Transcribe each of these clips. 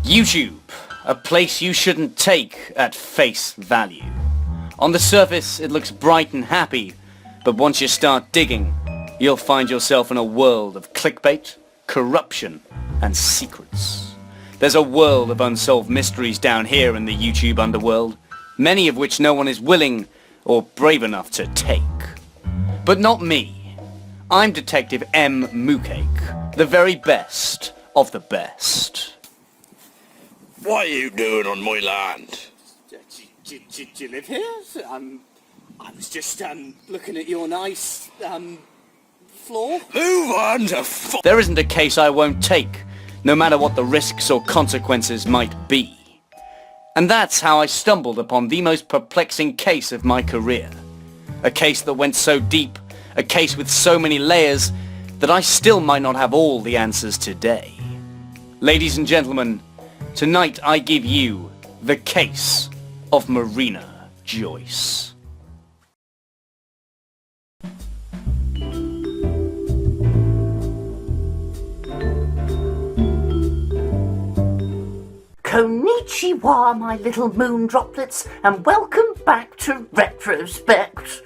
YouTube, a place you shouldn't take at face value. On the surface, it looks bright and happy, but once you start digging, you'll find yourself in a world of clickbait, corruption, and secrets. There's a world of unsolved mysteries down here in the YouTube underworld, many of which no one is willing or brave enough to take. But not me. I'm Detective M. Moocake, the very best of the best. What are you doing on my land? Do you live here? I was just looking at your nice floor. Who wants a f***? There isn't a case I won't take, no matter what the risks or consequences might be. And that's how I stumbled upon the most perplexing case of my career. A case that went so deep, a case with so many layers, that I still might not have all the answers today. Ladies and gentlemen, tonight I give you the case of Marina Joyce. Konnichiwa, my little moon droplets, and welcome back to Retrospect.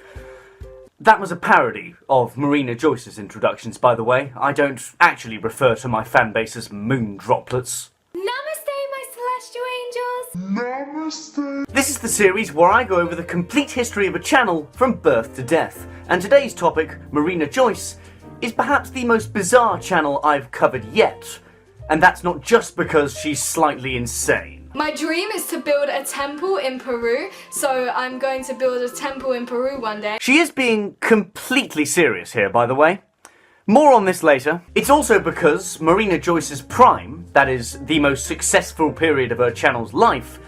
That was a parody of Marina Joyce's introductions, by the way. I don't actually refer to my fanbase as moon droplets. Namaste, my celestial angels! Namaste! This is the series where I go over the complete history of a channel from birth to death. And today's topic, Marina Joyce, is perhaps the most bizarre channel I've covered yet. And that's not just because she's slightly insane. My dream is to build a temple in Peru, so I'm going to build a temple in Peru one day. She is being completely serious here, by the way. More on this later. It's also because Marina Joyce's prime, that is, the most successful period of her channel's life,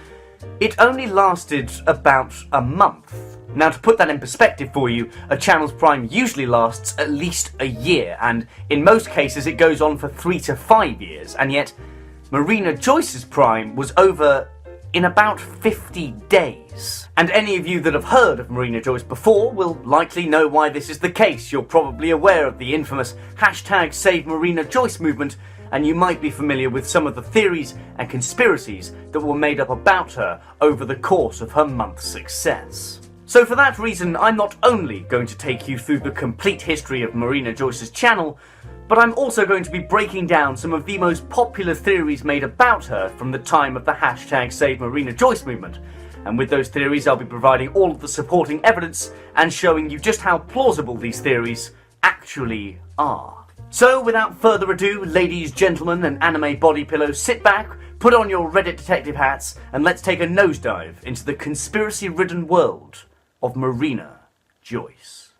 it only lasted about a month. Now, to put that in perspective for you, a channel's prime usually lasts at least a year, and in most cases it goes on for 3 to 5 years, and yet Marina Joyce's prime was over in about 50 days. And any of you that have heard of Marina Joyce before will likely know why this is the case. You're probably aware of the infamous #SaveMarinaJoyce movement, and you might be familiar with some of the theories and conspiracies that were made up about her over the course of her month's success. So for that reason, I'm not only going to take you through the complete history of Marina Joyce's channel, but I'm also going to be breaking down some of the most popular theories made about her from the time of the #SaveMarinaJoyce movement. And with those theories, I'll be providing all of the supporting evidence and showing you just how plausible these theories actually are. So without further ado, ladies, gentlemen, and anime body pillows, sit back, put on your Reddit detective hats, and let's take a nosedive into the conspiracy-ridden world of Marina Joyce.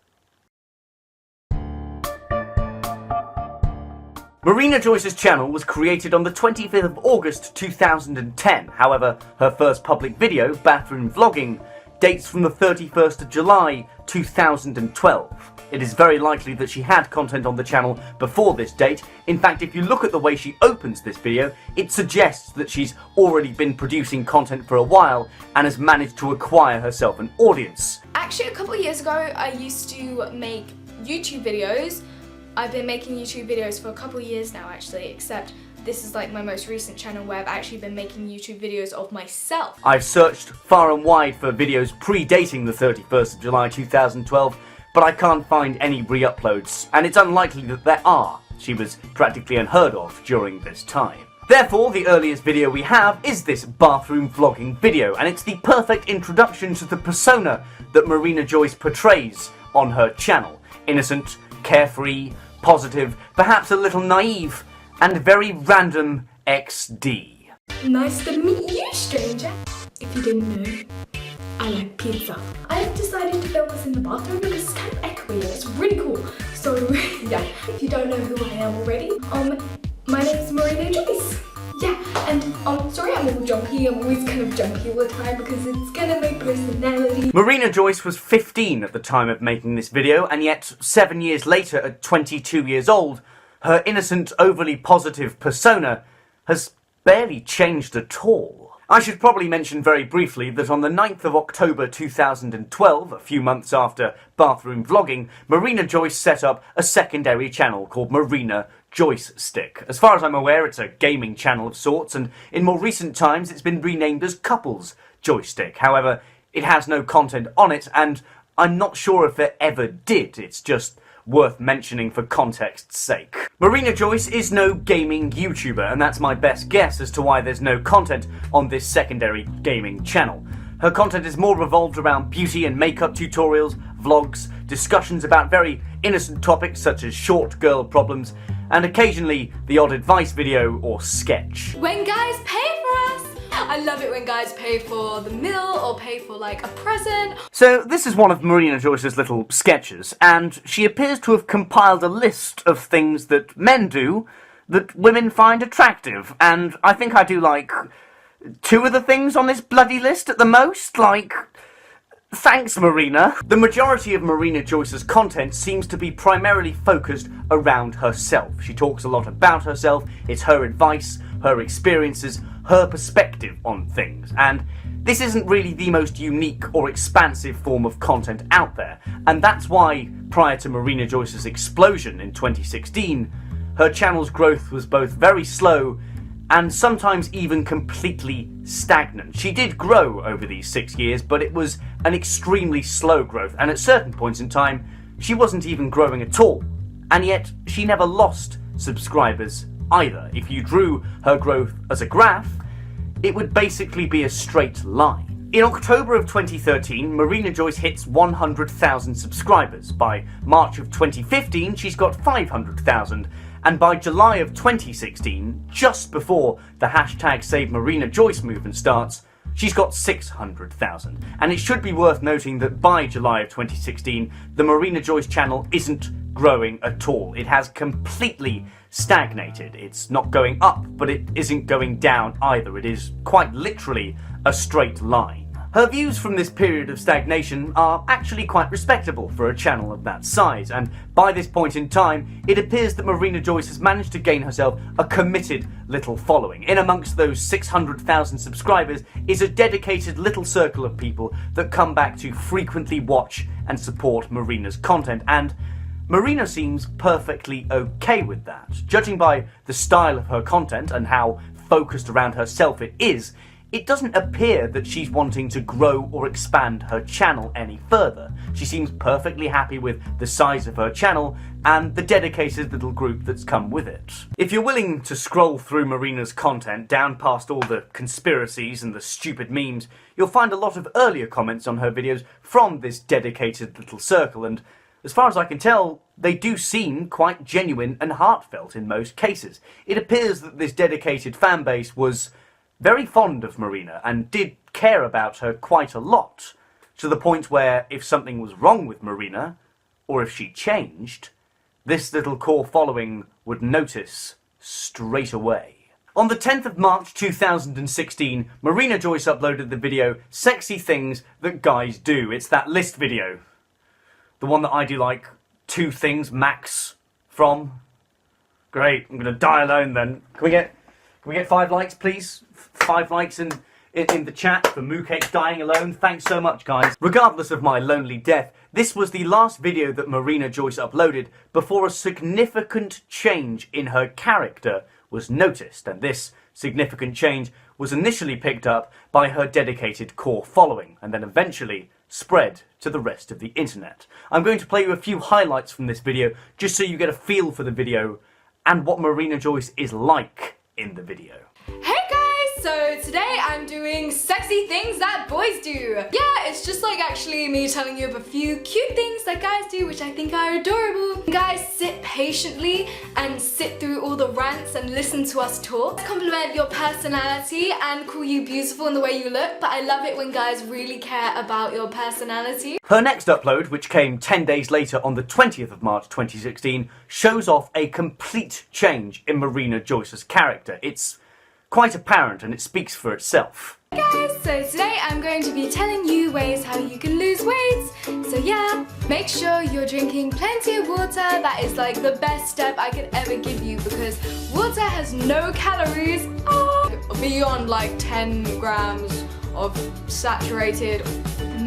Marina Joyce's channel was created on the 25th of August 2010. However, her first public video, bathroom vlogging, dates from the 31st of July 2012. It is very likely that she had content on the channel before this date. In fact, if you look at the way she opens this video, it suggests that she's already been producing content for a while and has managed to acquire herself an audience. Actually, a couple of years ago, I used to make YouTube videos. I've been making YouTube videos for a couple of years now, actually, except this is like my most recent channel where I've actually been making YouTube videos of myself. I've searched far and wide for videos predating the 31st of July 2012, but I can't find any re-uploads, and it's unlikely that there are. She was practically unheard of during this time. Therefore, the earliest video we have is this bathroom vlogging video, and it's the perfect introduction to the persona that Marina Joyce portrays on her channel. Innocent, carefree, positive, perhaps a little naive, and very random XD. Nice to meet you, stranger. If you didn't know, I like pizza. I've decided to film this in the bathroom because it's kind of echoey and it's really cool. So yeah, if you don't know who I am already, my name is Marina Joyce. Yeah, and sorry I'm all jumpy. I'm always kind of jumpy all the time because it's kind of my personality. Marina Joyce was 15 at the time of making this video, and yet 7 years later, at 22 years old, her innocent, overly positive persona has barely changed at all. I should probably mention very briefly that on the 9th of October 2012, a few months after bathroom vlogging, Marina Joyce set up a secondary channel called Marina Joystick. As far as I'm aware, it's a gaming channel of sorts, and in more recent times it's been renamed as Couples Joystick. However, it has no content on it, and I'm not sure if it ever did. It's just worth mentioning for context's sake. Marina Joyce is no gaming YouTuber, and that's my best guess as to why there's no content on this secondary gaming channel. Her content is more revolved around beauty and makeup tutorials, vlogs, discussions about very innocent topics such as short girl problems, and occasionally the odd advice video or sketch. When guys pay for us! I love it when guys pay for the meal or pay for like a present. So this is one of Marina Joyce's little sketches, and she appears to have compiled a list of things that men do that women find attractive, and I think I do like 2 of the things on this bloody list at the most, like... Thanks, Marina. The majority of Marina Joyce's content seems to be primarily focused around herself. She talks a lot about herself, it's her advice, her experiences, her perspective on things, and this isn't really the most unique or expansive form of content out there, and that's why, prior to Marina Joyce's explosion in 2016, her channel's growth was both very slow and sometimes even completely stagnant. She did grow over these 6 years, but it was an extremely slow growth, and at certain points in time, she wasn't even growing at all. And yet, she never lost subscribers either. If you drew her growth as a graph, it would basically be a straight line. In October of 2013, Marina Joyce hits 100,000 subscribers. By March of 2015, she's got 500,000. And by July of 2016, just before the hashtag SaveMarinaJoyce movement starts, she's got 600,000. And it should be worth noting that by July of 2016, the Marina Joyce channel isn't growing at all. It has completely stagnated. It's not going up, but it isn't going down either. It is quite literally a straight line. Her views from this period of stagnation are actually quite respectable for a channel of that size, and by this point in time, it appears that Marina Joyce has managed to gain herself a committed little following. In amongst those 600,000 subscribers is a dedicated little circle of people that come back to frequently watch and support Marina's content, and Marina seems perfectly okay with that. Judging by the style of her content and how focused around herself it is, it doesn't appear that she's wanting to grow or expand her channel any further. She seems perfectly happy with the size of her channel and the dedicated little group that's come with it. If you're willing to scroll through Marina's content down past all the conspiracies and the stupid memes, you'll find a lot of earlier comments on her videos from this dedicated little circle, and as far as I can tell, they do seem quite genuine and heartfelt in most cases. It appears that this dedicated fan base was very fond of Marina and did care about her quite a lot, to the point where if something was wrong with Marina, or if she changed, this little core following would notice straight away. On the 10th of March 2016, Marina Joyce uploaded the video Sexy Things That Guys Do. It's that list video. The one that I do like 2 things max from. Great, I'm gonna die alone then. Can we get 5 likes, please? 5 likes in the chat for Moocake dying alone. Thanks so much, guys. Regardless of my lonely death, this was the last video that Marina Joyce uploaded before a significant change in her character was noticed, and this significant change was initially picked up by her dedicated core following, and then eventually spread to the rest of the internet. I'm going to play you a few highlights from this video, just so you get a feel for the video and what Marina Joyce is like in the video. Hey guys, so today I'm doing sexy things that boys do. Yeah, it's just like actually me telling you of a few cute things that guys do which I think are adorable. Guys, sit patiently and sit through all the rants and listen to us talk. Compliment your personality and call you beautiful in the way you look, but I love it when guys really care about your personality. Her next upload, which came 10 days later on the 20th of March 2016, shows off a complete change in Marina Joyce's character. It's quite apparent and it speaks for itself. Hey guys, so today I'm going to be telling you ways how you can lose weight. So yeah, make sure you're drinking plenty of water. That is like the best step I could ever give you, because water has no calories beyond like 10 grams of saturated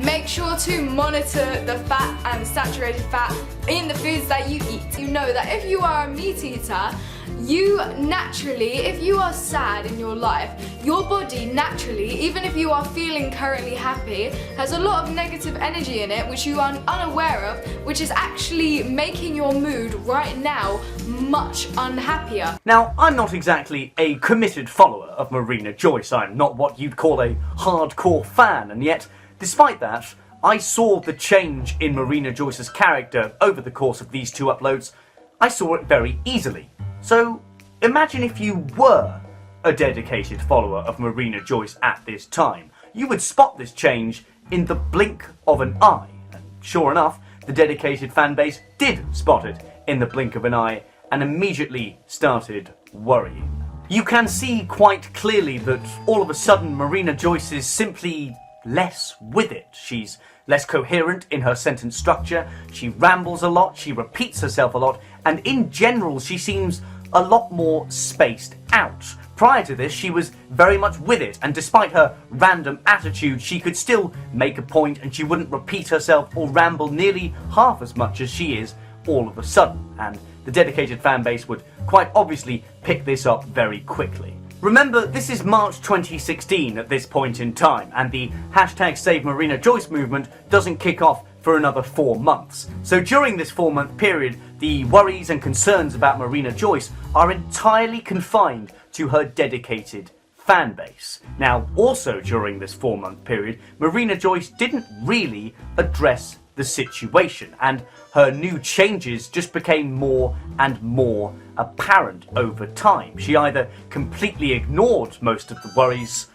Make sure to monitor the fat and saturated fat in the foods that you eat. You know that if you are a meat eater, you naturally, if you are sad in your life, your body naturally, even if you are feeling currently happy, has a lot of negative energy in it which you are unaware of, which is actually making your mood right now much unhappier. Now, I'm not exactly a committed follower of Marina Joyce. I'm not what you'd call a hardcore fan, and yet, despite that, I saw the change in Marina Joyce's character over the course of these two uploads. I saw it very easily. So, imagine if you were a dedicated follower of Marina Joyce at this time. You would spot this change in the blink of an eye. And sure enough, the dedicated fanbase did spot it in the blink of an eye and immediately started worrying. You can see quite clearly that all of a sudden Marina Joyce is simply less with it. She's less coherent in her sentence structure, she rambles a lot, she repeats herself a lot, and in general she seems a lot more spaced out. Prior to this, she was very much with it, and despite her random attitude, she could still make a point and she wouldn't repeat herself or ramble nearly half as much as she is all of a sudden, and the dedicated fanbase would quite obviously pick this up very quickly. Remember, this is March 2016 at this point in time, and the hashtag SaveMarinaJoyce movement doesn't kick off for another 4 months. So during this 4-month period, the worries and concerns about Marina Joyce are entirely confined to her dedicated fanbase. Now, also during this 4-month period, Marina Joyce didn't really address the situation, and her new changes just became more and more apparent over time. She either completely ignored most of the worries,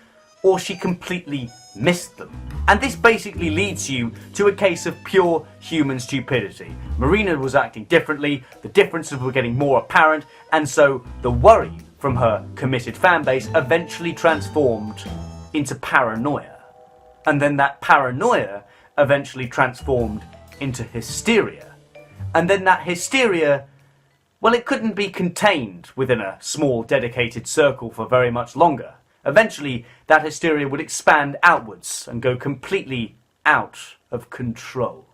or she completely missed them. And this basically leads you to a case of pure human stupidity. Marina was acting differently, the differences were getting more apparent, and so the worry from her committed fanbase eventually transformed into paranoia. And then that paranoia eventually transformed into hysteria. And then that hysteria, well, it couldn't be contained within a small dedicated circle for very much longer. Eventually, that hysteria would expand outwards and go completely out of control.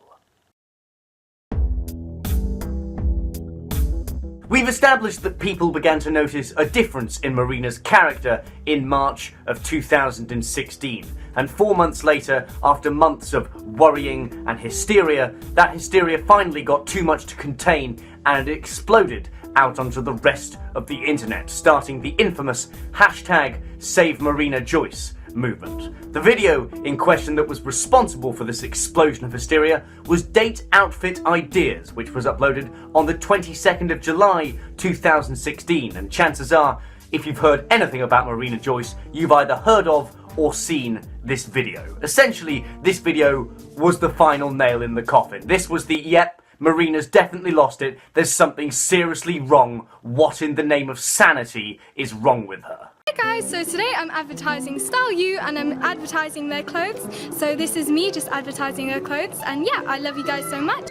We've established that people began to notice a difference in Marina's character in March of 2016. And 4 months later, after months of worrying and hysteria, that hysteria finally got too much to contain and it exploded out onto the rest of the internet, starting the infamous hashtag SaveMarinaJoyce movement. The video in question that was responsible for this explosion of hysteria was Date Outfit Ideas, which was uploaded on the 22nd of July 2016, and chances are, if you've heard anything about Marina Joyce, you've either heard of or seen this video. Essentially, this video was the final nail in the coffin. This was the, yep, Marina's definitely lost it, there's something seriously wrong, what in the name of sanity is wrong with her? Hey guys, so today I'm advertising Style You and I'm advertising their clothes. So this is me just advertising their clothes, and yeah, I love you guys so much.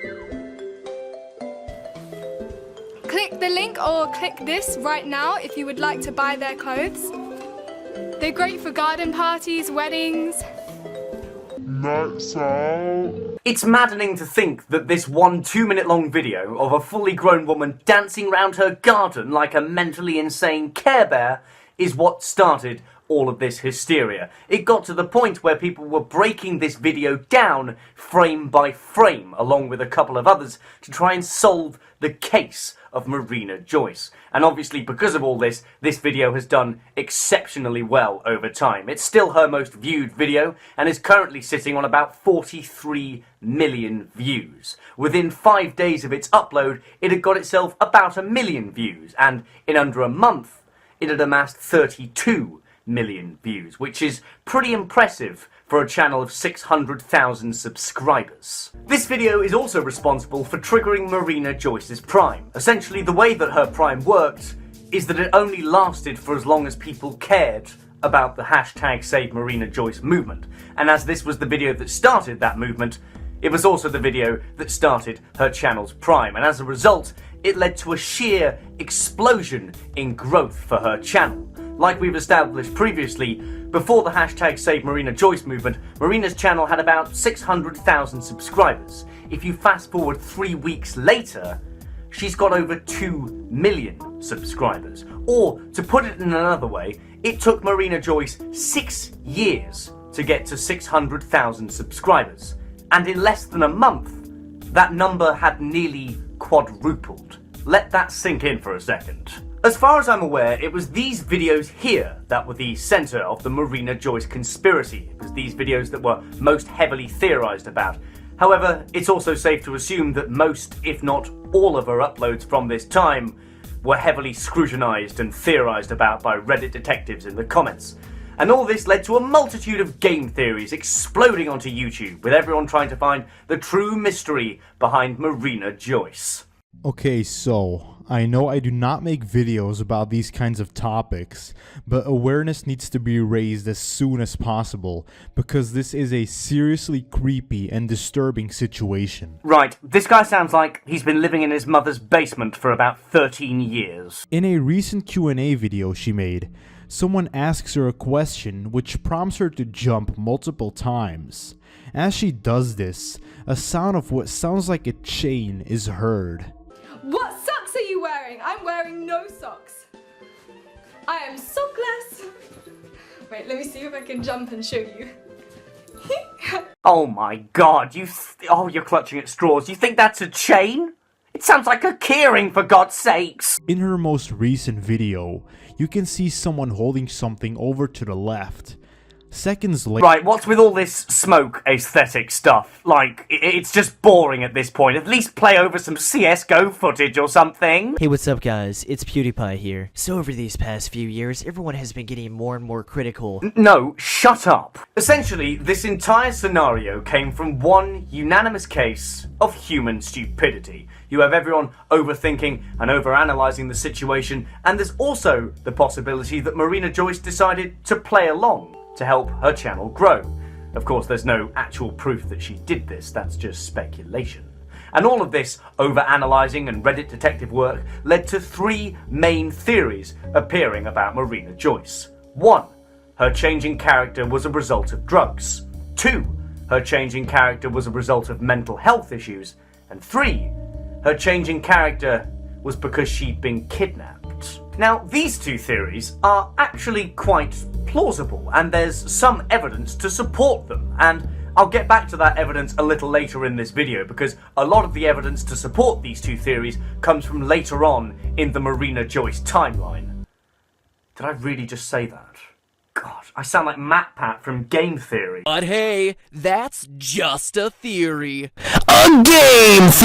Click the link or click this right now if you would like to buy their clothes. They're great for garden parties, weddings. Nights out. It's maddening to think that this 2-minute long video of a fully grown woman dancing around her garden like a mentally insane Care Bear is what started all of this hysteria. It got to the point where people were breaking this video down frame by frame, along with a couple of others, to try and solve the case of Marina Joyce. And obviously, because of all this, this video has done exceptionally well over time. It's still her most viewed video, and is currently sitting on about 43 million views. Within 5 days of its upload, it had got itself about 1 million views, and in under a month, it had amassed 32 million views, which is pretty impressive for a channel of 600,000 subscribers. This video is also responsible for triggering Marina Joyce's Prime. Essentially, the way that her Prime worked is that it only lasted for as long as people cared about the hashtag SaveMarinaJoyce movement. And as this was the video that started that movement, it was also the video that started her channel's Prime. And as a result, it led to a sheer explosion in growth for her channel. Like we've established previously, before the hashtag SaveMarinaJoyce movement, Marina's channel had about 600,000 subscribers. If you fast forward 3 weeks later, she's got over 2 million subscribers. Or, to put it in another way, it took Marina Joyce 6 years to get to 600,000 subscribers. And in less than a month, that number had nearly quadrupled. Let that sink in for a second. As far as I'm aware, it was these videos here that were the centre of the Marina Joyce conspiracy. It was these videos that were most heavily theorised about. However, it's also safe to assume that most, if not all of her uploads from this time were heavily scrutinised and theorised about by Reddit detectives in the comments. And all this led to a multitude of game theories exploding onto YouTube, with everyone trying to find the true mystery behind Marina Joyce. Okay, so I know I do not make videos about these kinds of topics, but awareness needs to be raised as soon as possible, because this is a seriously creepy and disturbing situation. Right, this guy sounds like he's been living in his mother's basement for about 13 years. In a recent Q&A video she made, someone asks her a question which prompts her to jump multiple times. As she does this, a sound of what sounds like a chain is heard. What socks are you wearing? I'm wearing no socks. I am sockless. Wait, let me see if I can jump and show you. Oh my god, you're clutching at straws. You think that's a chain? It sounds like a keyring, for God's sakes! In her most recent video, you can see someone holding something over to the left. Seconds later... Right, what's with all this smoke aesthetic stuff? Like, it's just boring at this point. At least play over some CSGO footage or something. Hey, what's up guys? It's PewDiePie here. So over these past few years, everyone has been getting more and more critical. No, shut up. Essentially, this entire scenario came from one unanimous case of human stupidity. You have everyone overthinking and overanalyzing the situation, and there's also the possibility that Marina Joyce decided to play along to help her channel grow. Of course, there's no actual proof that she did this, that's just speculation. And all of this overanalyzing and Reddit detective work led to 3 main theories appearing about Marina Joyce. 1. Her changing character was a result of drugs. 2. Her changing character was a result of mental health issues. And 3. Her changing character was because she'd been kidnapped. Now, these 2 theories are actually quite plausible, and there's some evidence to support them, and I'll get back to that evidence a little later in this video, because a lot of the evidence to support these 2 theories comes from later on in the Marina Joyce timeline. Did I really just say that? God, I sound like MatPat from Game Theory. But hey, that's just a theory.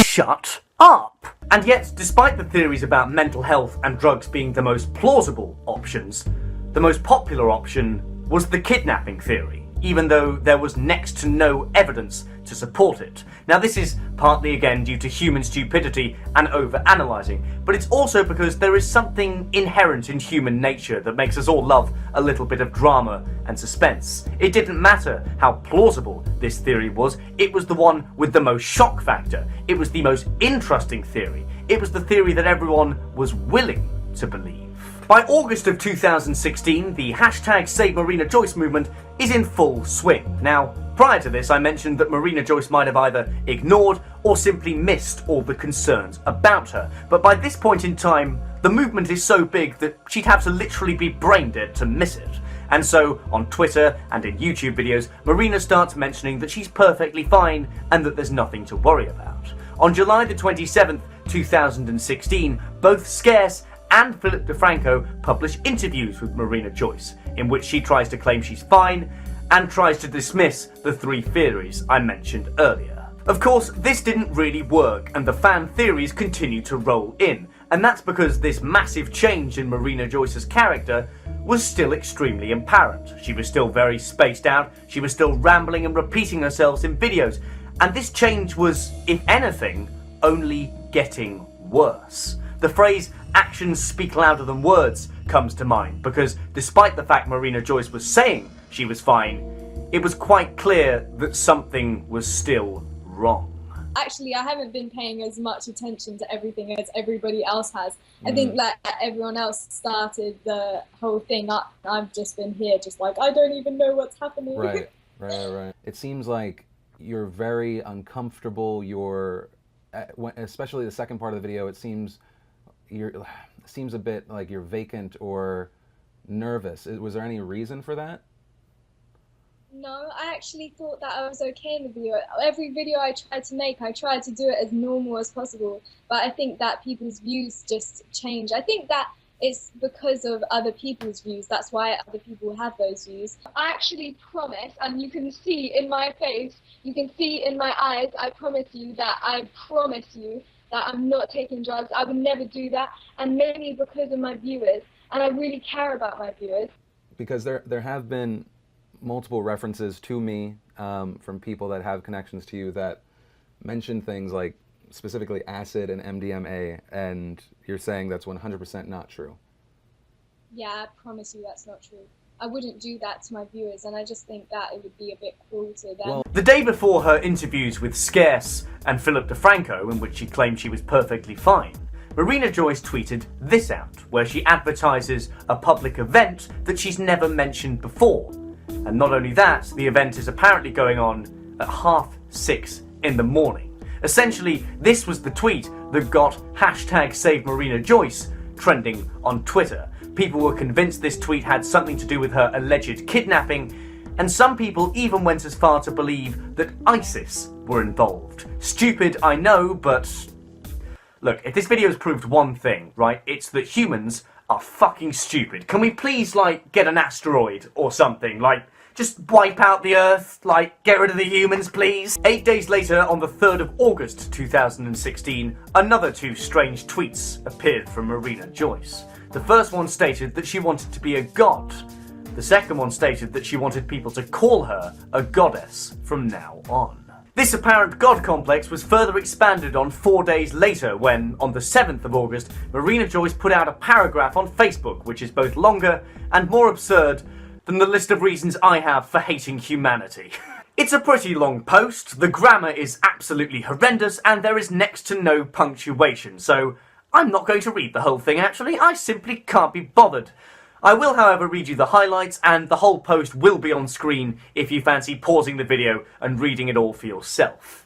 Shut up! And yet, despite the theories about mental health and drugs being the most plausible options, the most popular option was the kidnapping theory, even though there was next to no evidence to support it. Now, this is partly again due to human stupidity and over-analysing, but it's also because there is something inherent in human nature that makes us all love a little bit of drama and suspense. It didn't matter how plausible this theory was, it was the one with the most shock factor. It was the most interesting theory. It was the theory that everyone was willing to believe. By August of 2016, the hashtag SaveMarinaJoyce movement is in full swing. Now, prior to this, I mentioned that Marina Joyce might have either ignored or simply missed all the concerns about her. But by this point in time, the movement is so big that she'd have to literally be brain dead to miss it. And so, on Twitter and in YouTube videos, Marina starts mentioning that she's perfectly fine and that there's nothing to worry about. On July the 27th, 2016, both Scarce and Philip DeFranco publish interviews with Marina Joyce, in which she tries to claim she's fine and tries to dismiss the 3 theories I mentioned earlier. Of course, this didn't really work, and the fan theories continue to roll in, and that's because this massive change in Marina Joyce's character was still extremely apparent. She was still very spaced out, she was still rambling and repeating herself in videos, and this change was, if anything, only getting worse. The phrase, actions speak louder than words, comes to mind, because despite the fact Marina Joyce was saying she was fine, it was quite clear that something was still wrong. Actually, I haven't been paying as much attention to everything as everybody else has. I think that everyone else started the whole thing up. I've just been here just like, I don't even know what's happening. Right. It seems like you're very uncomfortable. You're, especially the second part of the video, it seems a bit like you're vacant or nervous. Was there any reason for that? No, I actually thought that I was okay in the video. Every video I tried to make, I tried to do it as normal as possible. But I think that people's views just change. I think that it's because of other people's views. That's why other people have those views. I actually promise, and you can see in my face, you can see in my eyes, I promise you that I'm not taking drugs. I would never do that. And mainly because of my viewers. And I really care about my viewers. Because there have been multiple references to me from people that have connections to you that mention things like specifically acid and MDMA, and you're saying that's 100% not true. Yeah, I promise you that's not true. I wouldn't do that to my viewers, and I just think that it would be a bit cruel to them. Well, the day before her interviews with Scarce and Philip DeFranco, in which she claimed she was perfectly fine, Marina Joyce tweeted this out, where she advertises a public event that she's never mentioned before. And not only that, the event is apparently going on at 6:30 in the morning. Essentially, this was the tweet that got #SaveMarinaJoyce trending on Twitter. People were convinced this tweet had something to do with her alleged kidnapping, and some people even went as far to believe that ISIS were involved. Stupid, I know, but look, if this video has proved one thing, right, it's that humans are fucking stupid. Can we please, like, get an asteroid or something? Like, just wipe out the Earth, like, get rid of the humans, please? 8 days later, on the 3rd of August 2016, another two strange tweets appeared from Marina Joyce. The first one stated that she wanted to be a god. The second one stated that she wanted people to call her a goddess from now on. This apparent god complex was further expanded on 4 days later when, on the 7th of August, Marina Joyce put out a paragraph on Facebook which is both longer and more absurd than the list of reasons I have for hating humanity. It's a pretty long post, the grammar is absolutely horrendous, and there is next to no punctuation, so I'm not going to read the whole thing actually, I simply can't be bothered. I will, however, read you the highlights, and the whole post will be on screen if you fancy pausing the video and reading it all for yourself.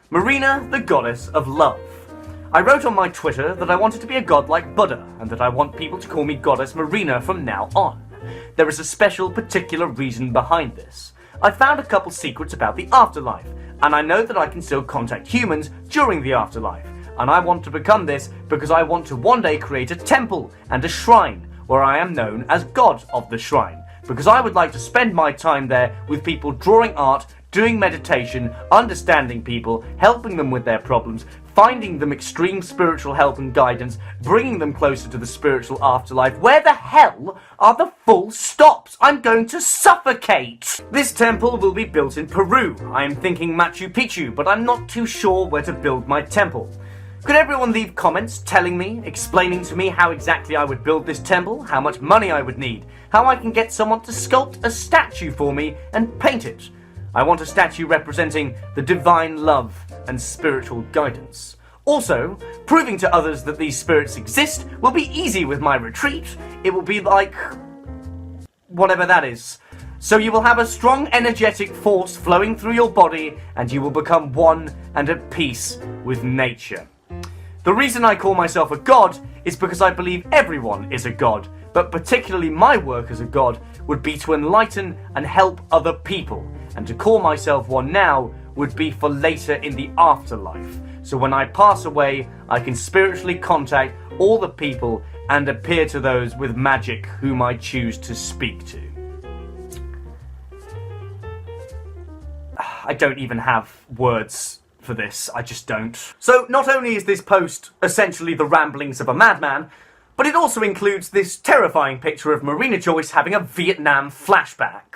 Marina, the goddess of love. I wrote on my Twitter that I wanted to be a god like Buddha, and that I want people to call me Goddess Marina from now on. There is a special, particular reason behind this. I found a couple secrets about the afterlife, and I know that I can still contact humans during the afterlife, and I want to become this because I want to one day create a temple and a shrine where I am known as God of the Shrine, because I would like to spend my time there with people drawing art, doing meditation, understanding people, helping them with their problems, finding them extreme spiritual help and guidance, bringing them closer to the spiritual afterlife. Where the hell are the full stops? I'm going to suffocate! This temple will be built in Peru. I am thinking Machu Picchu, but I'm not too sure where to build my temple. Could everyone leave comments telling me, explaining to me how exactly I would build this temple, how much money I would need, how I can get someone to sculpt a statue for me and paint it? I want a statue representing the divine love and spiritual guidance. Also, proving to others that these spirits exist will be easy with my retreat. It will be like whatever that is. So you will have a strong energetic force flowing through your body, and you will become one and at peace with nature. The reason I call myself a god is because I believe everyone is a god, but particularly my work as a god would be to enlighten and help other people, and to call myself one now would be for later in the afterlife. So when I pass away, I can spiritually contact all the people and appear to those with magic whom I choose to speak to. I don't even have words for this, I just don't. So not only is this post essentially the ramblings of a madman, but it also includes this terrifying picture of Marina Joyce having a Vietnam flashback.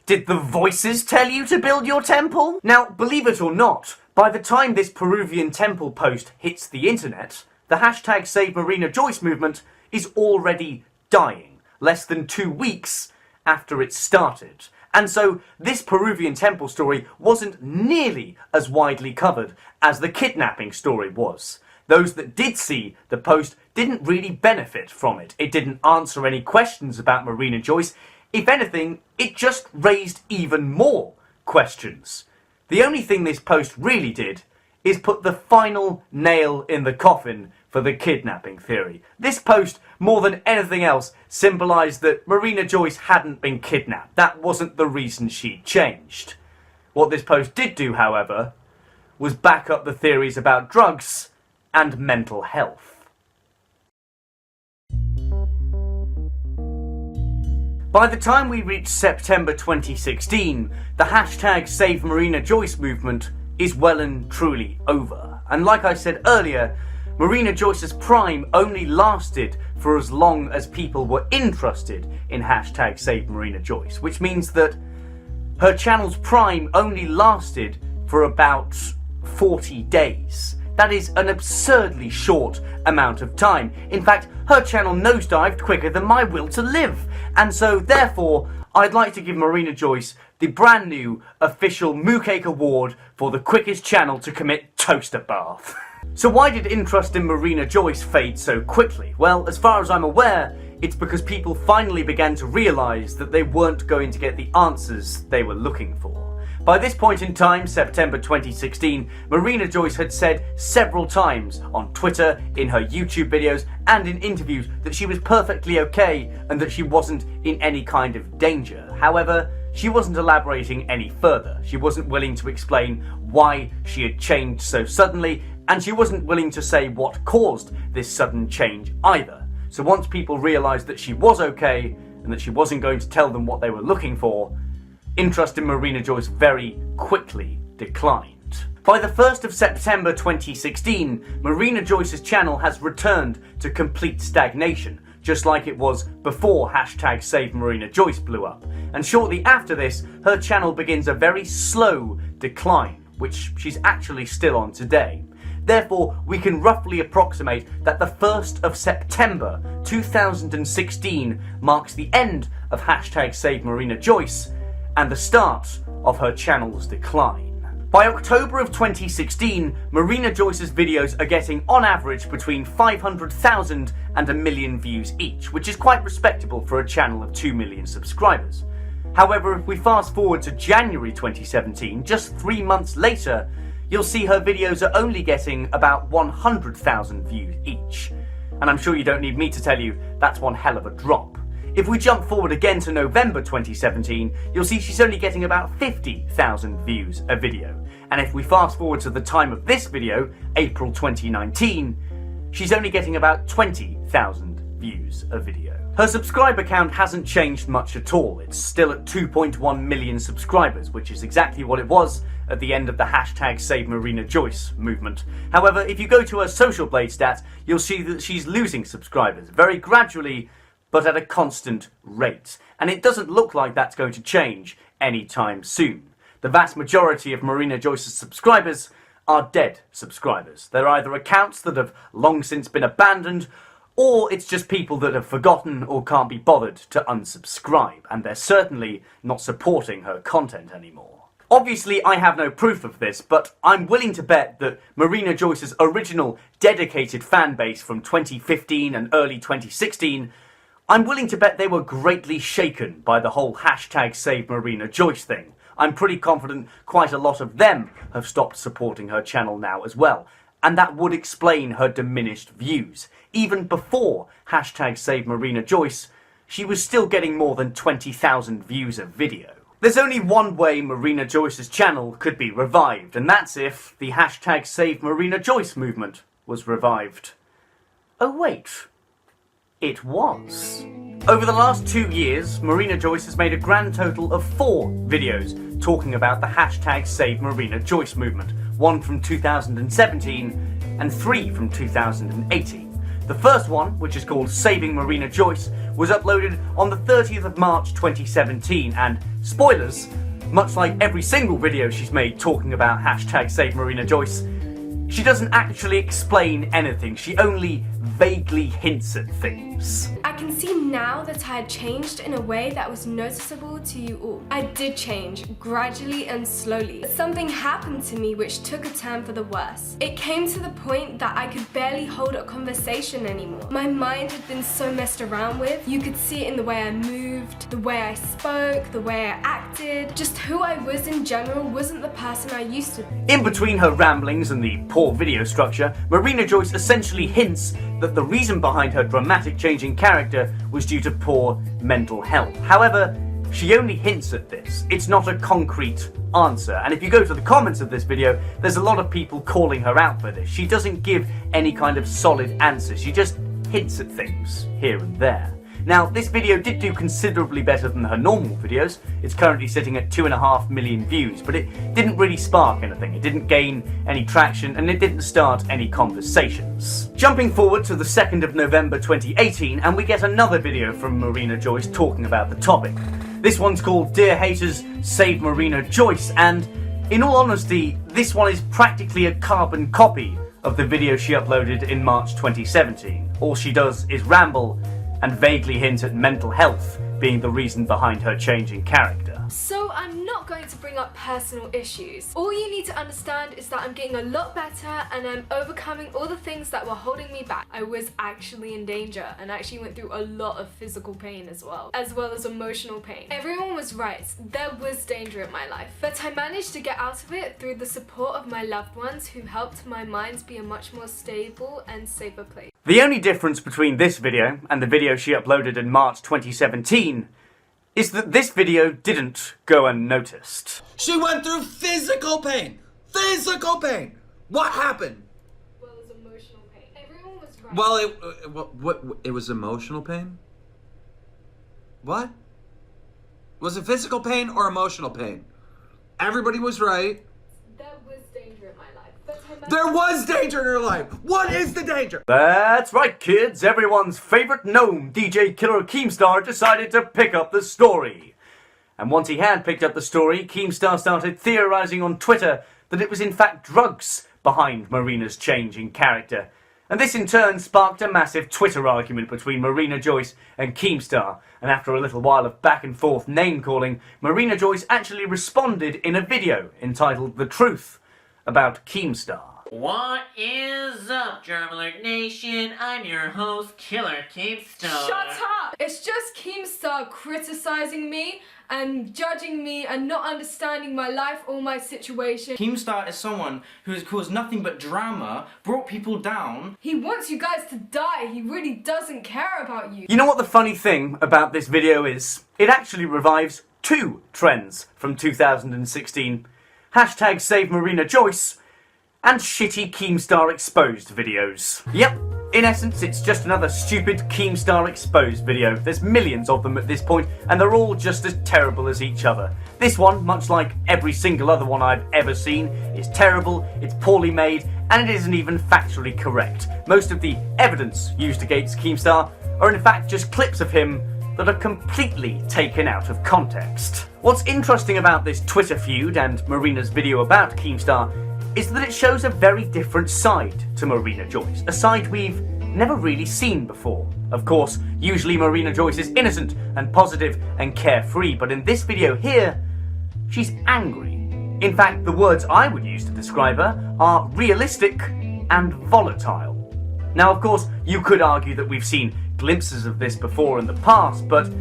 Did the voices tell you to build your temple? Now, believe it or not, by the time this Peruvian temple post hits the internet, the #SaveMarinaJoyce movement is already dying, less than 2 weeks after it started. And so this Peruvian temple story wasn't nearly as widely covered as the kidnapping story was. Those that did see the post didn't really benefit from it. It didn't answer any questions about Marina Joyce. If anything, it just raised even more questions. The only thing this post really did is put the final nail in the coffin for the kidnapping theory. This post, more than anything else, symbolised that Marina Joyce hadn't been kidnapped. That wasn't the reason she'd changed. What this post did do, however, was back up the theories about drugs and mental health. By the time we reach September 2016, the hashtag SaveMarinaJoyce movement is well and truly over. And like I said earlier, Marina Joyce's prime only lasted for as long as people were interested in hashtag SaveMarinaJoyce, which means that her channel's prime only lasted for about 40 days. That is an absurdly short amount of time. In fact, her channel nosedived quicker than my will to live. And so, therefore, I'd like to give Marina Joyce the brand new official Moocake award for the quickest channel to commit toaster bath. So why did interest in Marina Joyce fade so quickly? Well, as far as I'm aware, it's because people finally began to realise that they weren't going to get the answers they were looking for. By this point in time, September 2016, Marina Joyce had said several times on Twitter, in her YouTube videos, and in interviews that she was perfectly okay and that she wasn't in any kind of danger. However, she wasn't elaborating any further. She wasn't willing to explain why she had changed so suddenly, and she wasn't willing to say what caused this sudden change either. So once people realised that she was okay and that she wasn't going to tell them what they were looking for, interest in Marina Joyce very quickly declined. By the 1st of September 2016, Marina Joyce's channel has returned to complete stagnation, just like it was before hashtag SaveMarinaJoyce blew up. And shortly after this, her channel begins a very slow decline, which she's actually still on today. Therefore, we can roughly approximate that the 1st of September 2016 marks the end of hashtag SaveMarinaJoyce and the start of her channel's decline. By October of 2016, Marina Joyce's videos are getting on average between 500,000 and 1 million views each, which is quite respectable for a channel of 2 million subscribers. However, if we fast forward to January 2017, just 3 months later, you'll see her videos are only getting about 100,000 views each. And I'm sure you don't need me to tell you that's one hell of a drop. If we jump forward again to November 2017, you'll see she's only getting about 50,000 views a video. And if we fast forward to the time of this video, April 2019, she's only getting about 20,000 views a video. Her subscriber count hasn't changed much at all. It's still at 2.1 million subscribers, which is exactly what it was at the end of the hashtag SaveMarinaJoyce movement. However, if you go to her Social Blade stats, you'll see that she's losing subscribers very gradually, but at a constant rate. And it doesn't look like that's going to change anytime soon. The vast majority of Marina Joyce's subscribers are dead subscribers. They're either accounts that have long since been abandoned, or it's just people that have forgotten or can't be bothered to unsubscribe, and they're certainly not supporting her content anymore. Obviously, I have no proof of this, but I'm willing to bet that Marina Joyce's original dedicated fan base from 2015 and early 2016, I'm willing to bet they were greatly shaken by the whole hashtag SaveMarinaJoyce thing. I'm pretty confident quite a lot of them have stopped supporting her channel now as well, and that would explain her diminished views. Even before hashtag SaveMarinaJoyce, she was still getting more than 20,000 views a video. There's only one way Marina Joyce's channel could be revived, and that's if the hashtag SaveMarinaJoyce movement was revived. Oh wait, it was. Over the last 2 years, Marina Joyce has made a grand total of 4 videos talking about the hashtag SaveMarinaJoyce movement, 1 from 2017 and 3 from 2018. The first one, which is called Saving Marina Joyce, was uploaded on the 30th of March 2017, and spoilers, much like every single video she's made talking about hashtag SaveMarinaJoyce, She doesn't actually explain anything, she only vaguely hints at things. I can see now that I had changed in a way that was noticeable to you all. I did change, gradually and slowly. But something happened to me which took a turn for the worse. It came to the point that I could barely hold a conversation anymore. My mind had been so messed around with. You could see it in the way I moved, the way I spoke, the way I acted. Just who I was in general wasn't the person I used to be. In between her ramblings and the poor video structure, Marina Joyce essentially hints that the reason behind her dramatic change in character was due to poor mental health. However, she only hints at this. It's not a concrete answer. And if you go to the comments of this video, there's a lot of people calling her out for this. She doesn't give any kind of solid answer. She just hints at things here and there. Now, this video did do considerably better than her normal videos. It's currently sitting at 2.5 million views, but it didn't really spark anything. It didn't gain any traction, and it didn't start any conversations. Jumping forward to the 2nd of November 2018, and we get another video from Marina Joyce talking about the topic. This one's called Dear Haters, Save Marina Joyce, and in all honesty, this one is practically a carbon copy of the video she uploaded in March 2017. All she does is ramble and vaguely hint at mental health being the reason behind her change in character. So I'm not going to bring up personal issues. All you need to understand is that I'm getting a lot better and I'm overcoming all the things that were holding me back. I was actually in danger and actually went through a lot of physical pain as well as emotional pain. Everyone was right, there was danger in my life, but I managed to get out of it through the support of my loved ones who helped my mind be a much more stable and safer place. The only difference between this video and the video she uploaded in March 2017 is that this video didn't go unnoticed. She went through physical pain! Physical pain! What happened? Well, it was emotional pain. Everyone was right. Well, it was emotional pain? What? Was it physical pain or emotional pain? Everybody was right. There was danger in my life, but there was danger in her life! What is the danger? That's right, kids. Everyone's favorite gnome, DJ Killer Keemstar, decided to pick up the story. And once he had picked up the story, Keemstar started theorizing on Twitter that it was in fact drugs behind Marina's change in character. And this in turn sparked a massive Twitter argument between Marina Joyce and Keemstar. And after a little while of back and forth name calling, Marina Joyce actually responded in a video entitled The Truth about Keemstar. What is up, Germalert Nation? I'm your host, Killer Keemstar. Shut up! It's just Keemstar criticizing me and judging me and not understanding my life or my situation. Keemstar is someone who has caused nothing but drama, brought people down. He wants you guys to die. He really doesn't care about you. You know what the funny thing about this video is? It actually revives two trends from 2016. Hashtag SaveMarinaJoyce and shitty Keemstar exposed videos. Yep, in essence it's just another stupid Keemstar exposed video. There's millions of them at this point and they're all just as terrible as each other. This one, much like every single other one I've ever seen, is terrible, it's poorly made, and it isn't even factually correct. Most of the evidence used against Keemstar are in fact just clips of him that are completely taken out of context. What's interesting about this Twitter feud and Marina's video about Keemstar is that it shows a very different side to Marina Joyce, a side we've never really seen before. Of course, usually Marina Joyce is innocent and positive and carefree, but in this video here, she's angry. In fact, the words I would use to describe her are realistic and volatile. Now, of course, you could argue that we've seen glimpses of this before in the past, but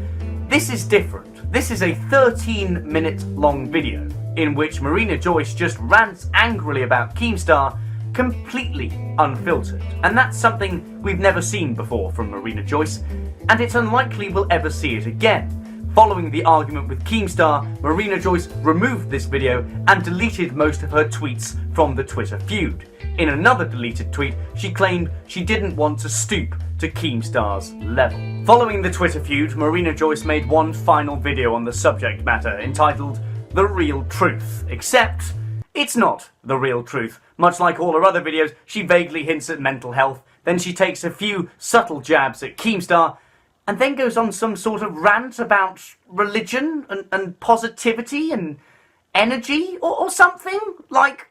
this is different. This is a 13-minute long video in which Marina Joyce just rants angrily about Keemstar, completely unfiltered. And that's something we've never seen before from Marina Joyce, and it's unlikely we'll ever see it again. Following the argument with Keemstar, Marina Joyce removed this video and deleted most of her tweets from the Twitter feud. In another deleted tweet, she claimed she didn't want to stoop to Keemstar's level. Following the Twitter feud, Marina Joyce made one final video on the subject matter entitled The Real Truth, except it's not the real truth. Much like all her other videos, she vaguely hints at mental health, then she takes a few subtle jabs at Keemstar, and then goes on some sort of rant about religion and positivity and energy or something. Like,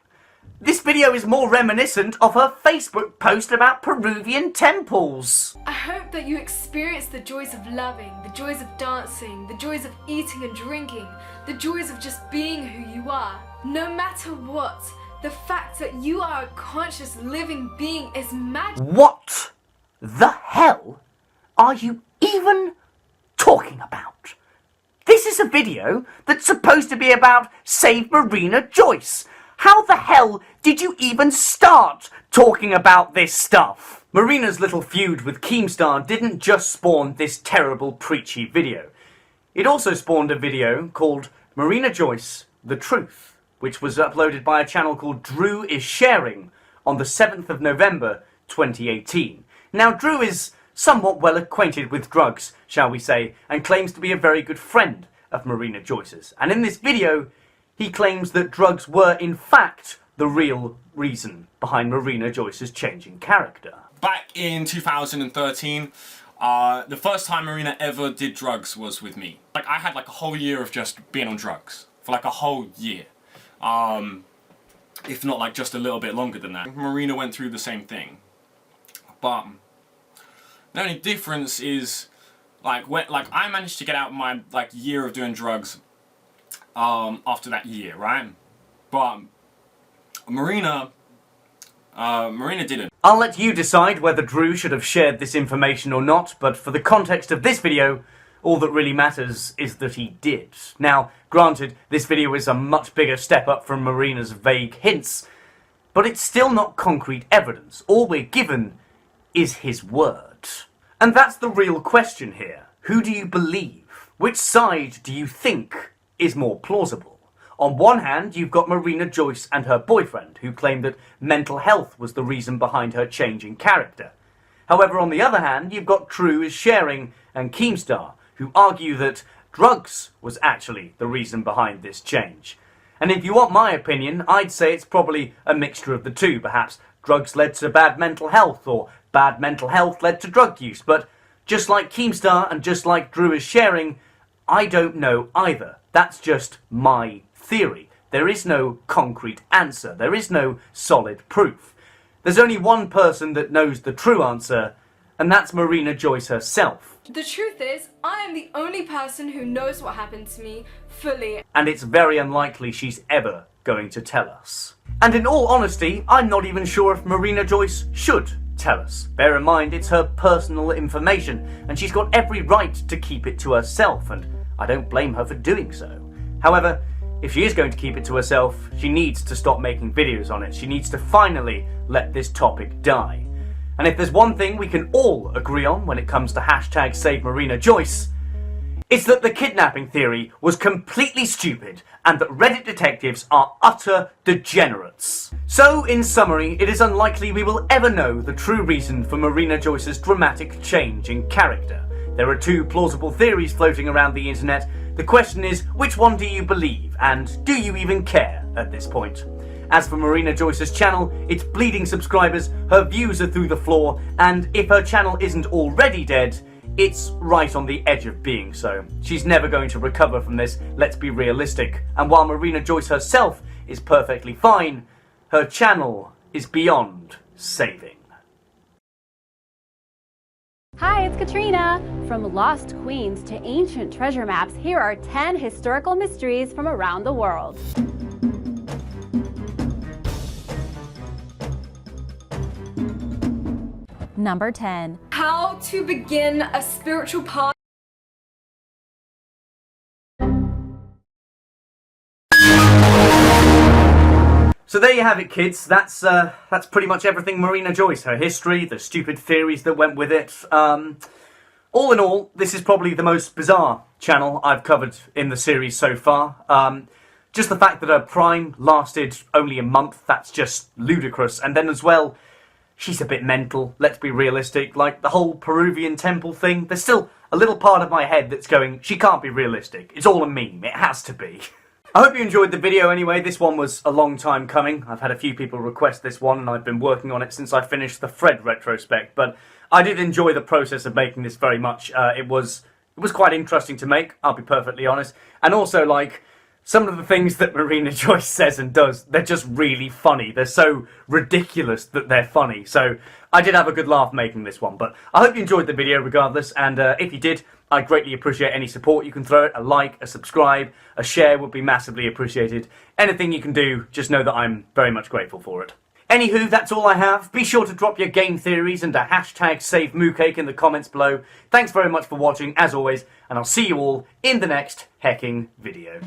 This video is more reminiscent of her Facebook post about Peruvian temples. I hope that you experience the joys of loving, the joys of dancing, the joys of eating and drinking, the joys of just being who you are. No matter what, the fact that you are a conscious living being is magic. What the hell are you even talking about? This is a video that's supposed to be about SaveMarinaJoyce. How the hell did you even start talking about this stuff? Marina's little feud with Keemstar didn't just spawn this terrible preachy video. It also spawned a video called Marina Joyce, The Truth, which was uploaded by a channel called Drew is Sharing on the 7th of November 2018. Now Drew is somewhat well acquainted with drugs, shall we say, and claims to be a very good friend of Marina Joyce's. And in this video, he claims that drugs were, in fact, the real reason behind Marina Joyce's changing character. Back in 2013, the first time Marina ever did drugs was with me. Like, I had like a whole year of just being on drugs. For like a whole year. If not like just a little bit longer than that. Marina went through the same thing. But the only difference is, like, I managed to get out my like year of doing drugs after that year, right? But Marina didn't. I'll let you decide whether Drew should have shared this information or not, but for the context of this video, all that really matters is that he did. Now, granted, this video is a much bigger step up from Marina's vague hints, but it's still not concrete evidence. All we're given is his word. And that's the real question here. Who do you believe? Which side do you think is more plausible? On one hand, you've got Marina Joyce and her boyfriend, who claim that mental health was the reason behind her changing character. However, on the other hand, you've got Drew is Sharing and Keemstar, who argue that drugs was actually the reason behind this change. And if you want my opinion, I'd say it's probably a mixture of the two. Perhaps drugs led to bad mental health, or bad mental health led to drug use. But just like Keemstar and just like Drew is Sharing, I don't know either. That's just my theory. There is no concrete answer. There is no solid proof. There's only one person that knows the true answer, and that's Marina Joyce herself. The truth is, I am the only person who knows what happened to me fully. And it's very unlikely she's ever going to tell us. And in all honesty, I'm not even sure if Marina Joyce should tell us. Bear in mind, it's her personal information, and she's got every right to keep it to herself, and I don't blame her for doing so. However, if she is going to keep it to herself, she needs to stop making videos on it. She needs to finally let this topic die. And if there's one thing we can all agree on when it comes to hashtag SaveMarinaJoyce, it's that the kidnapping theory was completely stupid and that Reddit detectives are utter degenerates. So, in summary, it is unlikely we will ever know the true reason for Marina Joyce's dramatic change in character. There are two plausible theories floating around the internet. The question is, which one do you believe, and do you even care at this point? As for Marina Joyce's channel, it's bleeding subscribers, her views are through the floor, and if her channel isn't already dead, it's right on the edge of being so. She's never going to recover from this, let's be realistic. And while Marina Joyce herself is perfectly fine, her channel is beyond saving. Hi, it's Katrina. From lost queens to ancient treasure maps, here are 10 historical mysteries from around the world. Number 10. How to begin a spiritual path. So there you have it, kids. That's pretty much everything Marina Joyce. Her history, the stupid theories that went with it. All in all, this is probably the most bizarre channel I've covered in the series so far. Just the fact that her prime lasted only a month, that's just ludicrous. And then as well, she's a bit mental, let's be realistic. Like the whole Peruvian temple thing, there's still a little part of my head that's going, she can't be realistic. It's all a meme, it has to be. I hope you enjoyed the video anyway. This one was a long time coming. I've had a few people request this one and I've been working on it since I finished the Fred retrospect. But I did enjoy the process of making this very much. It was quite interesting to make, I'll be perfectly honest. And also, like, Some of the things that Marina Joyce says and does, they're just really funny. They're so ridiculous that they're funny. So I did have a good laugh making this one, but I hope you enjoyed the video regardless, and if you did, I'd greatly appreciate any support you can throw it. A like, a subscribe, a share would be massively appreciated. Anything you can do, just know that I'm very much grateful for it. Anywho, that's all I have. Be sure to drop your game theories and a hashtag SaveMooCake in the comments below. Thanks very much for watching, as always, and I'll see you all in the next hecking video.